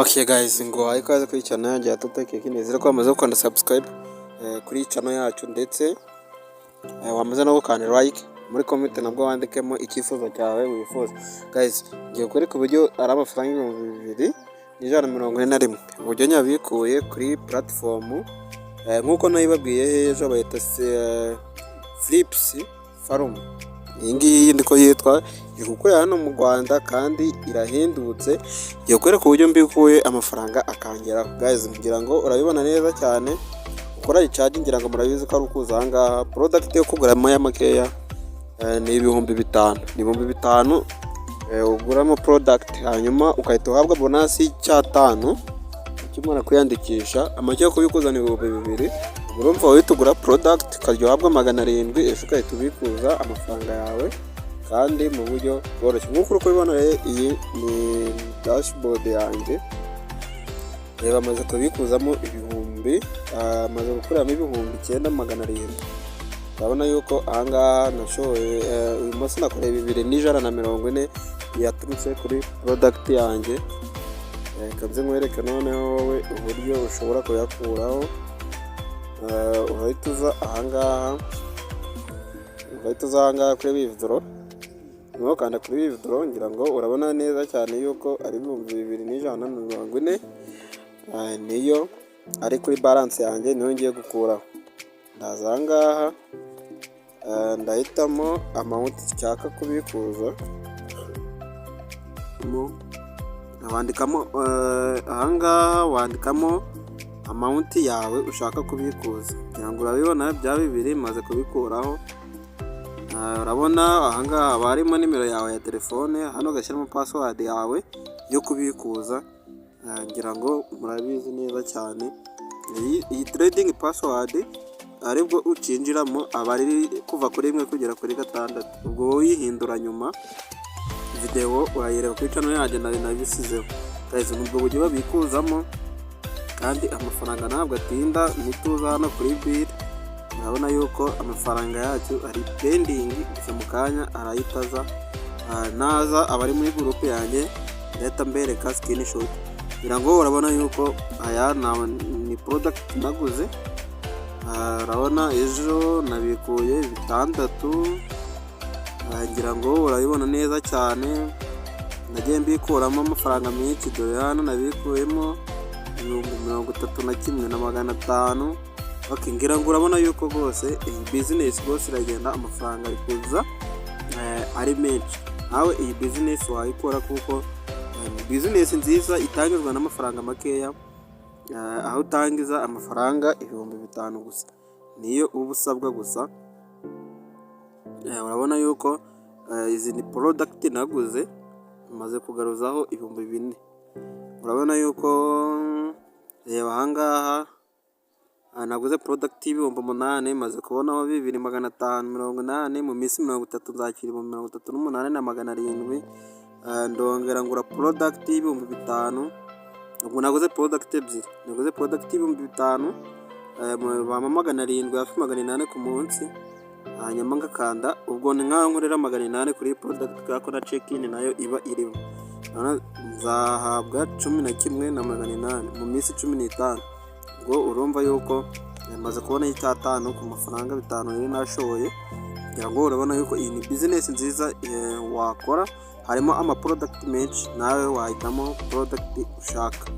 Okay guys, ngo ikaze kuri channel yanjye ya Totech kinezera ko wamaze gukanda subscribe kuri channel yacu, ndetse wamaze no gukanda like muri comment, nabwo wandikemo icyifuzo cyawe wifuza. Guys, ngiye kwereka uburyo ari amafaranga 2141 uburyo nyabikuye kuri platform nkuko nayibabwiye ejo bayita Flips Farm. Iyi ngiyi ndiko yitwa igukorera hano mu Rwanda kandi irahendutse. Ngiye kwereka uburyo mbikuye amafaranga akangera. Guys, ngira ngo urabibona neza cyane, ukora icharge ngira ngo murabizi ko ari ukuza aha ngaha. Product yo kugura ya makeya ni 5000. Ni 5000 uguramo product, hanyuma ukahita uhabwa bonus y'C5 ukimara kwiyandikisha. Amake yo kubikuza ni 2000. Urumva wahita ugura product ukaryohabwa 700 ejo ukahita ubikuza amafaranga yawe kandi mu buryo bworoshye. Nk'uko uko ubibona rero, iyi ni dashboard yanjye. Reba amaze kubikuzamo ibihumbi, amaze gukuramo 9700. Urabona yuko aha ngaha nashoye uyu munsi nakoreye 2140 yaturutse kuri product yanjye. Kabze nkwereke noneho wowe uburyo ushobora kuyakuraho. Uhita uza aha ngaha kuri withdraw. Nuko kanda kuri withdraw, ngira ngo urabona neza cyane yuko ari 2140 niyo ari kuri balance yanjye, niyo ngiye gukuraho. Ndaza aha ngaha ndahitamo amount nshaka kubikuza, wandikamo aha ngaha wandikamo amount yawe ushaka kubikuza. Ngira ngo urabibona bya 2 maze kubikuraho. Urabona aha ngaha barimo nimero yawe ya telefone, hano gashyiramo password yawe yo kubikuza. Ngira ngo murabizi neza cyane iyi trading password aribwo ucinjiramo abari kuva kuri 1 kugera kuri 6. ubwo uyihindura nyuma video urayireba kuri channel yanjye nabisizeho. Guys, ubwo buryo babikuzamo kandi amafaranga ntabwo atinda. Nituza hano kuri bill, urabona yuko amafaranga yacu ari pending, gusa mu kanya arayitaza. Naza abari muri group yanjye leta mbereka screenshot. Ngira ngo urabona yuko aya ni product naguze. Urabona ejo nabikuye 6. Ngira ngo urabibona neza cyane, nagiye mbikuramo amafaranga menshi. Dore hano nabikuyemo 31,500. Okay, ngira ngo urabona yuko rwose iyi business rwose iragenda, amafaranga ari kuza ari menshi. Nawe iyi business wayikora kuko business nziza itangizwa n'amafaranga makeya, aho utangiza amafaranga 5000 gusa, niyo ubusabwa gusa. Urabona yuko izi ni product naguze, maze kugaruzaho 4000. Urabona yuko reba aha ngaha naguze product 8,000, maze kubonaho 2580. mu minsi 30 nzakira 38,700. Ndongera ngura product 5000. ubwo naguze product ebyiri, naguze product 5000 bama 700 hafi 800 ku munsi, hanyuma ngakanda. ubwo ni nkaho nkorera 800 kuri product kako na check in nayo iba irimo. Nzahabwa 11,800 mu minsi 15. ubwo urumva yuko maze kubona y'C5 ku mafaranga 5 yari nashoye. Ngira ngo urabona yuko iyi ni business nziza wakora, harimo ama product menshi, nawe wahitamo product ushaka.